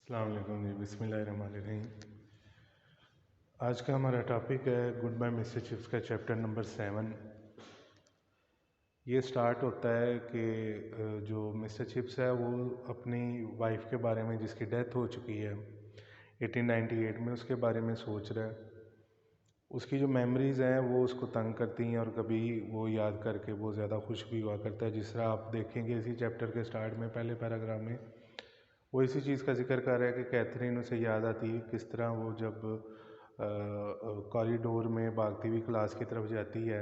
अस्सलाम वालेकुम जी, बिस्मिल्लाहिर्रहमानिर्रहीम। आज का हमारा टॉपिक है गुड बाय मिस्टर चिप्स का चैप्टर नंबर 7। ये स्टार्ट होता है कि जो मिस्टर चिप्स है वो अपनी वाइफ के बारे में, जिसकी डेथ हो चुकी है 1898 में, उसके बारे में सोच रहा है। उसकी जो मेमोरीज़ हैं वो उसको तंग करती हैं और कभी वो याद करके वो ज़्यादा खुश भी हुआ करता है। जिस तरह आप देखेंगे इसी चैप्टर के स्टार्ट में पहले पैराग्राफ में वो इसी चीज़ का जिक्र कर रहा है कि कैथरीन उसे याद आती है किस तरह वो जब कॉरिडोर में भागती हुई क्लास की तरफ जाती है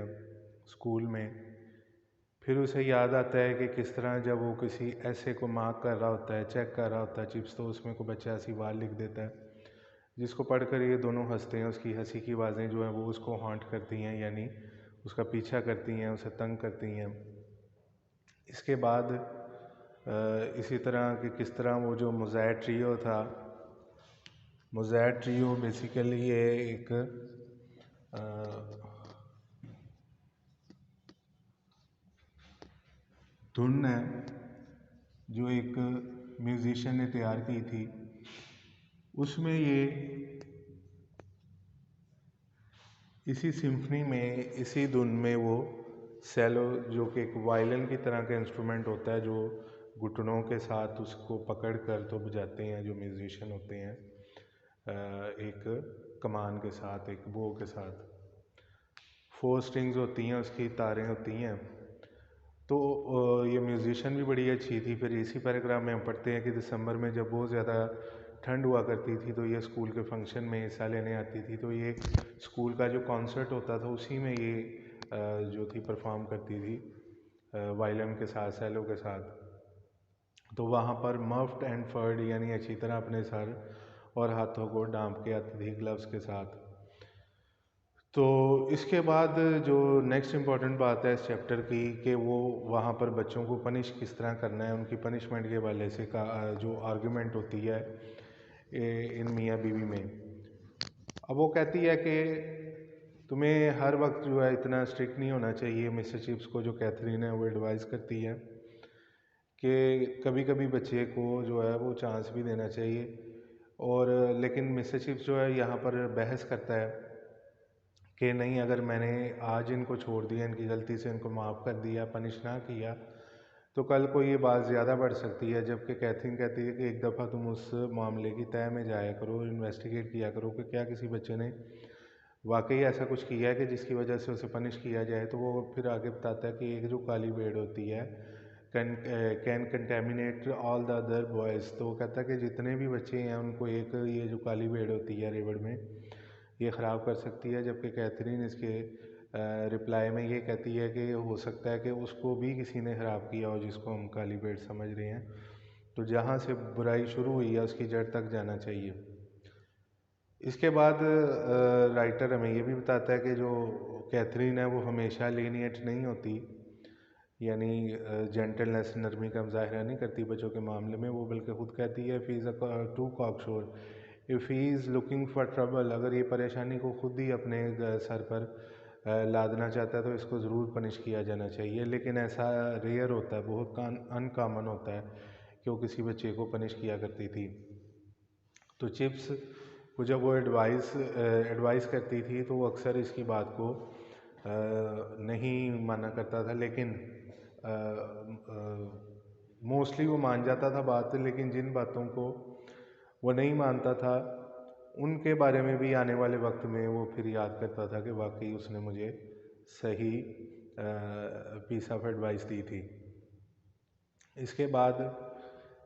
स्कूल में, फिर उसे याद आता है कि किस तरह जब वो किसी ऐसे को मार्क कर रहा होता है, चेक कर रहा होता है चिप्स, तो उसमें कोई बच्चा ऐसी बात लिख देता है जिसको पढ़कर ये दोनों हंसते हैं। उसकी हंसी की आवाज़ें जो हैं वो उसको हॉन्ट करती हैं, यानी उसका पीछा करती हैं, उसे तंग करती हैं। इसके बाद इसी तरह कि किस तरह वो जो मोज़ैक ट्रियो था, मोज़ैक ट्रियो बेसिकली ये एक धुन है जो एक म्यूज़िशियन ने तैयार की थी। उसमें ये इसी सिम्फनी में, इसी धुन में वो सेलो, जो कि एक वायलिन की तरह का इंस्ट्रूमेंट होता है जो घुटनों के साथ उसको पकड़ कर तो बजाते हैं जो म्यूज़िशियन होते हैं, एक कमान के साथ, एक बो के साथ। 4 स्ट्रिंग्स होती हैं, उसकी तारें होती हैं। तो ये म्यूज़िशियन भी बड़ी अच्छी थी। फिर इसी पैराग्राफ में हम पढ़ते हैं कि दिसंबर में जब बहुत ज़्यादा ठंड हुआ करती थी तो ये स्कूल के फंक्शन में हिस्सा लेने आती थी। तो ये स्कूल का जो कॉन्सर्ट होता था उसी में ये जो थी परफॉर्म करती थी वायलिन के साथ, सेलो के साथ। तो वहाँ पर मफ्ड एंड फर्ड, यानी अच्छी तरह अपने सर और हाथों को ढांप के आती थी ग्लव्स के साथ। तो इसके बाद जो नेक्स्ट इम्पॉर्टेंट बात है इस चैप्टर की कि वो वहाँ पर बच्चों को पनिश किस तरह करना है, उनकी पनिशमेंट के वाले से का जो आर्गुमेंट होती है इन मियाँ बीवी में। अब वो कहती है कि तुम्हें हर वक्त जो है इतना स्ट्रिक्ट नहीं होना चाहिए। मिस्टर चिप्स को, जो कैथरीन है, वो एडवाइस करती है कि कभी कभी बच्चे को जो है वो चांस भी देना चाहिए। और लेकिन मिस्टर चिप्स जो है यहाँ पर बहस करता है कि नहीं, अगर मैंने आज इनको छोड़ दिया, इनकी गलती से इनको माफ़ कर दिया, पनिश ना किया, तो कल को ये बात ज़्यादा बढ़ सकती है। जबकि कैथरीन कहती है कि एक दफ़ा तुम उस मामले की तह में जाया करो, इन्वेस्टिगेट किया करो कि क्या किसी बच्चे ने वाकई ऐसा कुछ किया है कि जिसकी वजह से उसे पनिश किया जाए। तो वो फिर आगे बताता है कि एक जो काली भेड़ होती है can contaminate all the other boys. तो वो कहता है कि जितने भी बच्चे हैं उनको एक ये जो काली भेड़ होती है रेवड़ में, ये ख़राब कर सकती है। जबकि कैथरीन इसके रिप्लाई में ये कहती है कि हो सकता है कि उसको भी किसी ने ख़राब किया हो जिसको हम काली भेड़ समझ रहे हैं। तो जहाँ से बुराई शुरू हुई है उसकी जड़ तक जाना चाहिए। इसके बाद राइटर हमें ये भी बताता है कि जो कैथरीन है वो हमेशा लीनियंट नहीं होती, यानी जेंटलनेस, नरमी का मुजाहरा नहीं करती बच्चों के मामले में। वो बल्कि खुद कहती है, if is too cocksure if he is looking for trouble, अगर ये परेशानी को खुद ही अपने सर पर लादना चाहता है तो इसको ज़रूर पनिश किया जाना चाहिए। लेकिन ऐसा रेयर होता है, बहुत अनकॉमन होता है कि वो किसी बच्चे को पनिश किया करती थी। तो चिप्स को जब वो एडवाइस करती थी तो वो अक्सर इसकी बात को नहीं माना करता था, लेकिन मोस्टली वो मान जाता था बात। लेकिन जिन बातों को वो नहीं मानता था उनके बारे में भी आने वाले वक्त में वो फिर याद करता था कि वाकई उसने मुझे सही पीस ऑफ एडवाइस दी थी। इसके बाद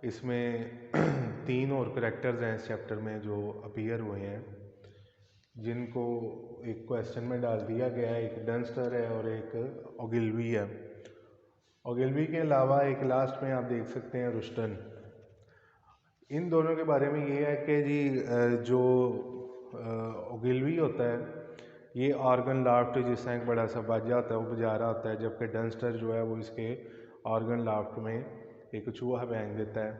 इसमें 3 और करेक्टर्स हैं इस चैप्टर में जो अपीयर हुए हैं, जिनको एक क्वेश्चन में डाल दिया गया है। एक डंस्टर है और एक ओगिलवी है। ओगिलवी के अलावा एक लास्ट में आप देख सकते हैं रुस्टन। इन दोनों के बारे में ये है कि जी जो ओगिलवी होता है ये ऑर्गन लाफ्ट, जिस तरह एक बड़ा सा बाजा होता है वो बजा रहा होता है, जबकि डंस्टर जो है वो इसके ऑर्गन लाफ्ट में एक चूहा बैंग देता है।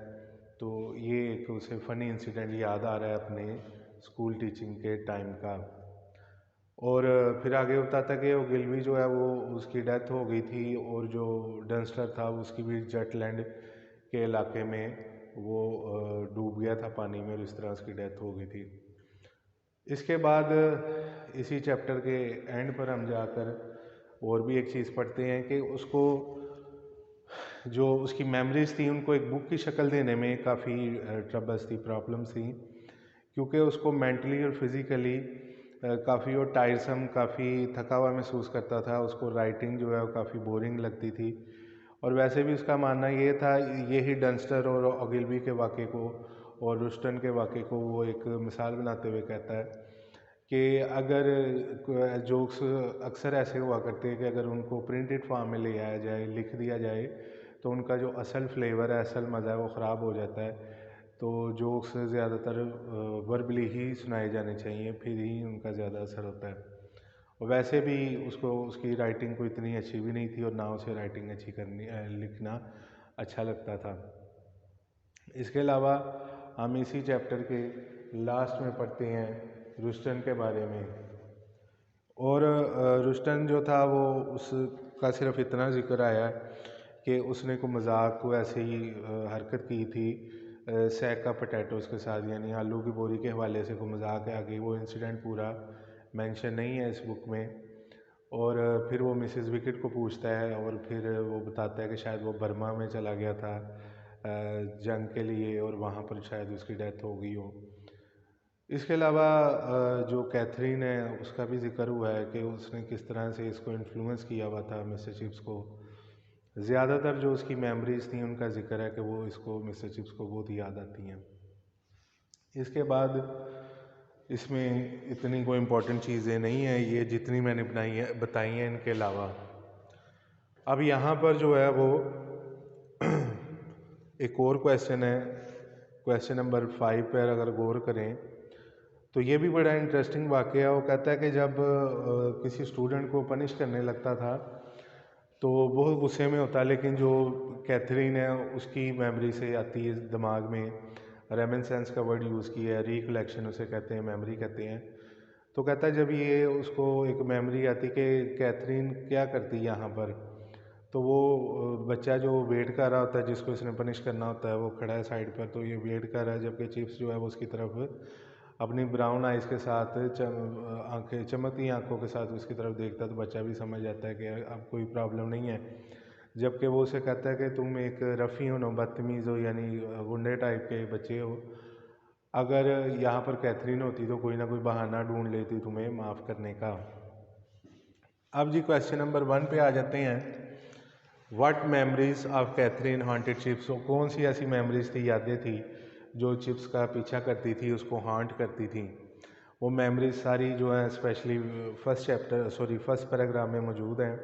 तो ये एक उसे फ़नी इंसिडेंट याद आ रहा है अपने स्कूल टीचिंग के टाइम का। और फिर आगे बताता है कि ओगिलवी जो है वो उसकी डेथ हो गई थी और जो डंस्टर था उसकी भी जटलैंड के इलाके में वो डूब गया था पानी में और इस तरह उसकी डेथ हो गई थी। इसके बाद इसी चैप्टर के एंड पर हम जाकर और भी एक चीज़ पढ़ते हैं कि उसको जो उसकी मेमोरीज थी उनको एक बुक की शक्ल देने में काफ़ी ट्रबल्स थी, प्रॉब्लम्स थी, क्योंकि उसको मेंटली और फिज़िकली काफ़ी वो टायरसम, काफ़ी थका हुआ महसूस करता था। उसको राइटिंग जो है वो काफ़ी बोरिंग लगती थी। और वैसे भी उसका मानना ये था, यही डंस्टर और ओगिलबी के वाक़े को और रुस्टन के वाक़े को वो एक मिसाल बनाते हुए कहता है कि अगर जोक्स अक्सर ऐसे हुआ करते हैं कि अगर उनको प्रिंटेड फॉर्म में ले आया जाए, लिख दिया जाए, तो उनका जो असल फ्लेवर है, असल मज़ा है, वो ख़राब हो जाता है। तो जोक्स ज़्यादातर वर्बली ही सुनाए जाने चाहिए, फिर ही उनका ज़्यादा असर होता है। और वैसे भी उसको उसकी राइटिंग को इतनी अच्छी भी नहीं थी और ना उसे राइटिंग अच्छी लिखना अच्छा लगता था। इसके अलावा हम इसी चैप्टर के लास्ट में पढ़ते हैं रुस्टन के बारे में। और रुस्टन जो था वो उसका सिर्फ इतना जिक्र आया कि उसने को मजाक को ऐसे ही हरकत की थी सैक का पोटैटोज़ के साथ, यानी आलू की बोरी के हवाले से को मजाक है आगे, वो इंसिडेंट पूरा मेंशन नहीं है इस बुक में। और फिर वो मिसेस विकेट को पूछता है और फिर वो बताता है कि शायद वो बर्मा में चला गया था जंग के लिए और वहाँ पर शायद उसकी डेथ हो गई हो। इसके अलावा जो कैथरीन है उसका भी जिक्र हुआ है कि उसने किस तरह से इसको इन्फ्लुएंस किया हुआ था मिस्टर चिप्स को। ज़्यादातर जो उसकी मेमोरीज थी उनका जिक्र है कि वो इसको मिस्टर चिप्स को बहुत याद आती हैं। इसके बाद इसमें इतनी कोई इम्पोर्टेंट चीज़ें नहीं हैं, ये जितनी मैंने बताई हैं इनके अलावा। अब यहाँ पर जो है वो एक और क्वेश्चन है, क्वेश्चन नंबर 5 पर अगर गौर करें तो ये भी बड़ा इंटरेस्टिंग वाक़या है। वो कहता है कि जब किसी स्टूडेंट को पनिश करने लगता था तो बहुत गुस्से में होता, लेकिन जो कैथरीन है उसकी मेमोरी से आती है दिमाग में, रेमिनिसेंस का वर्ड यूज़ किया है, रिकलेक्शन उसे कहते हैं, मेमोरी कहते हैं। तो कहता है जब ये उसको एक मेमोरी आती कि कैथरीन क्या करती यहाँ पर, तो वो बच्चा जो वेट कर रहा होता है जिसको इसने पनिश करना होता है वो खड़ा है साइड पर, तो ये वेट कर रहा है जबकि चिप्स जो है वो उसकी तरफ अपनी ब्राउन आइज़ के साथ आंखें, चमकती आंखों के साथ उसकी तरफ देखता है। तो बच्चा भी समझ जाता है कि अब कोई प्रॉब्लम नहीं है, जबकि वो उसे कहता है कि तुम एक रफ़ी हो, नो बदतमीज़ हो, यानी गुंडे टाइप के बच्चे हो। अगर यहाँ पर कैथरीन होती तो कोई ना कोई बहाना ढूंढ लेती तुम्हें माफ़ करने का। अब जी क्वेश्चन नंबर 1 पे आ जाते हैं। What memories of Catherine haunted Chips? कौन सी ऐसी मेमोरीज थी, यादें थी जो चिप्स का पीछा करती थी, उसको हॉन्ट करती थी? वो मेमोरीज सारी जो है स्पेशली फर्स्ट पैराग्राफ में मौजूद हैं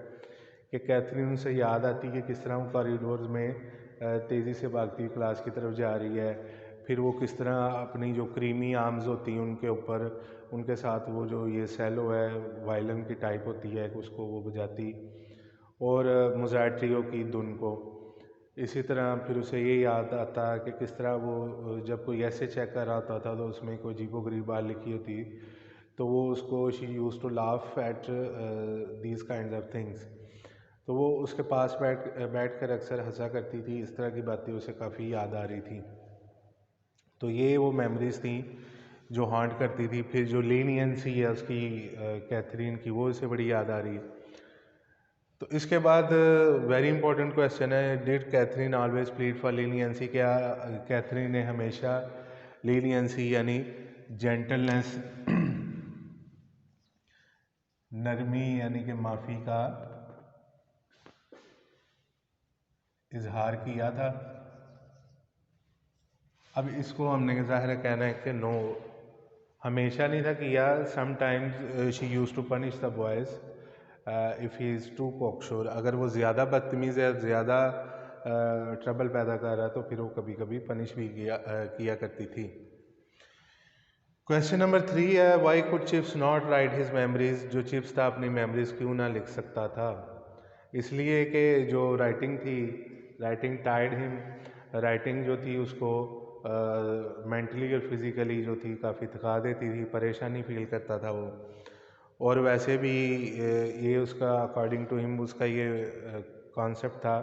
कि कैथरीन से याद आती है कि किस तरह वो कॉरिडोर्स में तेज़ी से भागती हुई क्लास की तरफ जा रही है। फिर वो किस तरह अपनी जो क्रीमी आर्म्स होती हैं उनके ऊपर, उनके साथ वो जो ये सेलो है वायलिन की टाइप होती है उसको वो बजाती, और मोज़ार्ट ट्रियो की धुन को। इसी तरह फिर उसे ये याद आता कि किस तरह वो जब कोई ऐसे चेक कर रहा होता था तो उसमें कोई अजीबोगरीब बात लिखी होती तो वो उसको she use to laugh at these kind of things. तो वो उसके पास बैठ कर अक्सर हंसा करती थी। इस तरह की बातें उसे काफ़ी याद आ रही थी। तो ये वो मेमोरीज थी जो हॉन्ट करती थी। फिर जो लीनियंसी है उसकी कैथरीन की, वो उसे बड़ी याद आ रही है। तो इसके बाद वेरी इंपॉर्टेंट क्वेश्चन है, did Catherine always plead for leniency? क्या कैथरीन ने हमेशा लीनियंसी यानी जेंटलनेस, नरमी यानी कि माफ़ी का इजहार किया था? अब इसको हमने ज़ाहिर है कहना है कि नो, हमेशा नहीं था किया। Sometimes she used to punish the boys if he is too cocksure. अगर वो ज़्यादा बदतमीज़ है, ज़्यादा ट्रबल पैदा कर रहा है तो फिर वो कभी कभी पनिश भी किया करती थी। क्वेश्चन नंबर 3 है, Y could chips not right his memories? जो चिप्स था अपनी मेमोरीज क्यों ना लिख सकता था? इसलिए कि जो राइटिंग थी, राइटिंग टायर्ड हिम, राइटिंग जो थी उसको मेंटली और फिज़िकली जो थी काफ़ी थका देती थी, परेशानी फील करता था वो। और वैसे भी ये उसका अकॉर्डिंग टू हिम उसका ये कॉन्सेप्ट था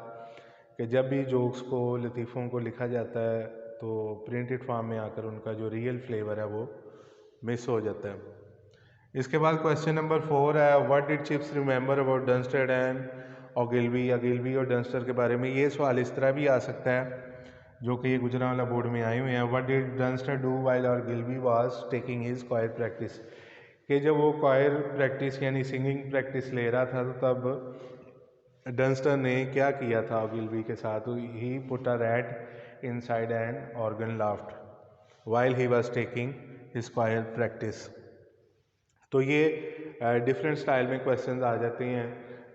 कि जब भी जोक्स को, लतीफ़ों को लिखा जाता है तो प्रिंटेड फॉर्म में आकर उनका जो रियल फ्लेवर है वो मिस हो जाता है। इसके बाद क्वेश्चन नंबर 4 है, what did Chips remember about Dunster and Ogilvie. Ogilvie और डंस्टर के बारे में ये सवाल इस तरह भी आ सकता है, जो कि ये गुजरांवाला बोर्ड में आए हुए हैं। What did Dunster do while Ogilvie was taking his choir practice, कि जब वो कॉयर प्रैक्टिस यानी सिंगिंग प्रैक्टिस ले रहा था तो तब डंस्टर ने क्या किया था ओगिलवी के साथ, he put a rat inside an organ loft while he was taking his choir practice. तो ये डिफरेंट स्टाइल में क्वेश्चंस आ जाते हैं,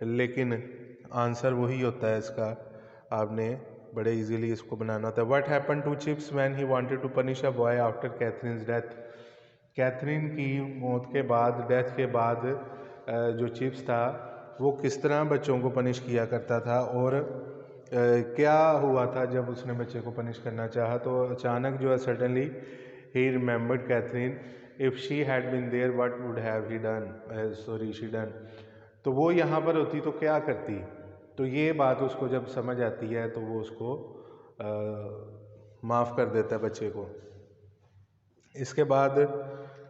लेकिन आंसर वही होता है इसका, आपने बड़े इजीली इसको बनाना होता है। What happen to Chips when he wanted to punish a boy after Catherine's death. Catherine की मौत के बाद, डेथ के बाद जो चिप्स था वो किस तरह बच्चों को पनिश किया करता था, और क्या हुआ था जब उसने बच्चे को पनिश करना चाहा। तो अचानक जो है सडनली ही remembered Catherine, if she had been there what would have he done, sorry she done. तो वो यहाँ पर होती तो क्या करती। तो ये बात उसको जब समझ आती है तो वो उसको माफ़ कर देता है बच्चे को। इसके बाद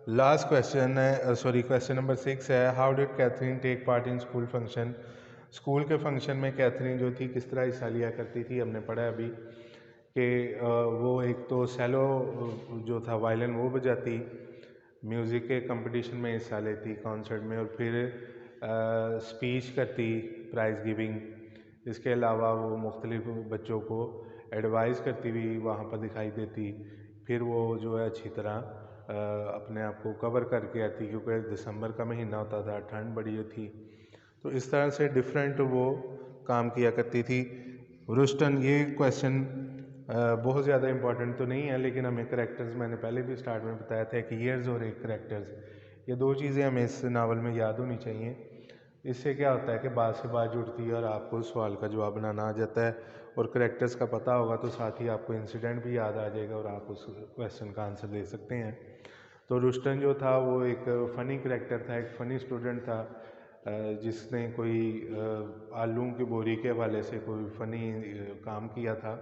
लास्ट क्वेश्चन है, सॉरी क्वेश्चन नंबर 6 है, how did Catherine take part in school function. School के फंक्शन में कैथरीन जो थी किस तरह हिस्सा लिया करती थी, हमने पढ़ा अभी कि वो एक तो सेलो जो था वायलिन वो बजाती, म्यूज़िक के कंपटीशन में हिस्सा लेती कॉन्सर्ट में, और फिर स्पीच करती प्राइज़ गिविंग। इसके अलावा वो मुख्तलिफ बच्चों को एडवाइस करती हुई वहाँ पर दिखाई देती। फिर वो जो है अच्छी तरह अपने आप को कवर करके आती, क्योंकि दिसंबर का महीना होता था, ठंड बड़ी थी। तो इस तरह से डिफरेंट वो काम किया करती थी। रुस्टन, ये क्वेश्चन बहुत ज़्यादा इम्पोर्टेंट तो नहीं है, लेकिन हमें करैक्टर्स, मैंने पहले भी स्टार्ट में बताया था, एक ईयर्स और एक करैक्टर्स, ये दो चीज़ें हमें इस नावल में याद होनी चाहिए। इससे क्या होता है कि बात से बात जुड़ती है और आपको सवाल का जवाब बनाना आ जाता है, और करैक्टर्स का पता होगा तो साथ ही आपको इंसिडेंट भी याद आ जाएगा और आप उस क्वेश्चन का आंसर दे सकते हैं। तो रुस्टन जो था वो एक फ़नी करैक्टर था, एक फ़नी स्टूडेंट था, जिसने कोई आलू की बोरी के हवाले से कोई फ़नी काम किया था।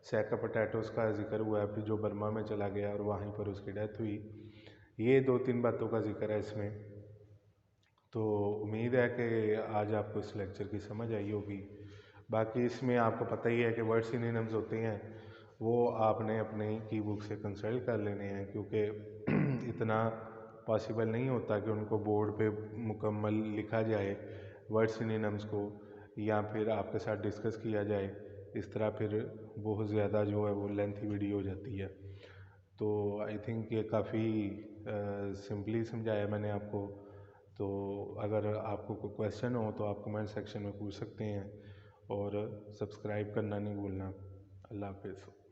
सैक पोटैटोज़ का जिक्र हुआ है, फिर जो बर्मा में चला गया और वहीं पर उसकी डेथ हुई। ये 2-3 बातों का जिक्र है इसमें। तो उम्मीद है कि आज आपको इस लेक्चर की समझ आई होगी। बाकी इसमें आपको पता ही है कि वर्ड सिनोनिम्स होते हैं, वो आपने अपने की बुक से कंसल्ट कर लेने हैं, क्योंकि इतना पॉसिबल नहीं होता कि उनको बोर्ड पे मुकम्मल लिखा जाए वर्ड सिनोनिम्स को, या फिर आपके साथ डिस्कस किया जाए। इस तरह फिर बहुत ज़्यादा जो है वो लेंथी वीडियो हो जाती है। तो आई थिंक ये काफ़ी सिंपली समझाया मैंने आपको। तो अगर आपको कोई क्वेश्चन हो तो आप कमेंट सेक्शन में पूछ सकते हैं, और सब्सक्राइब करना नहीं भूलना। अल्लाह हाफिज़।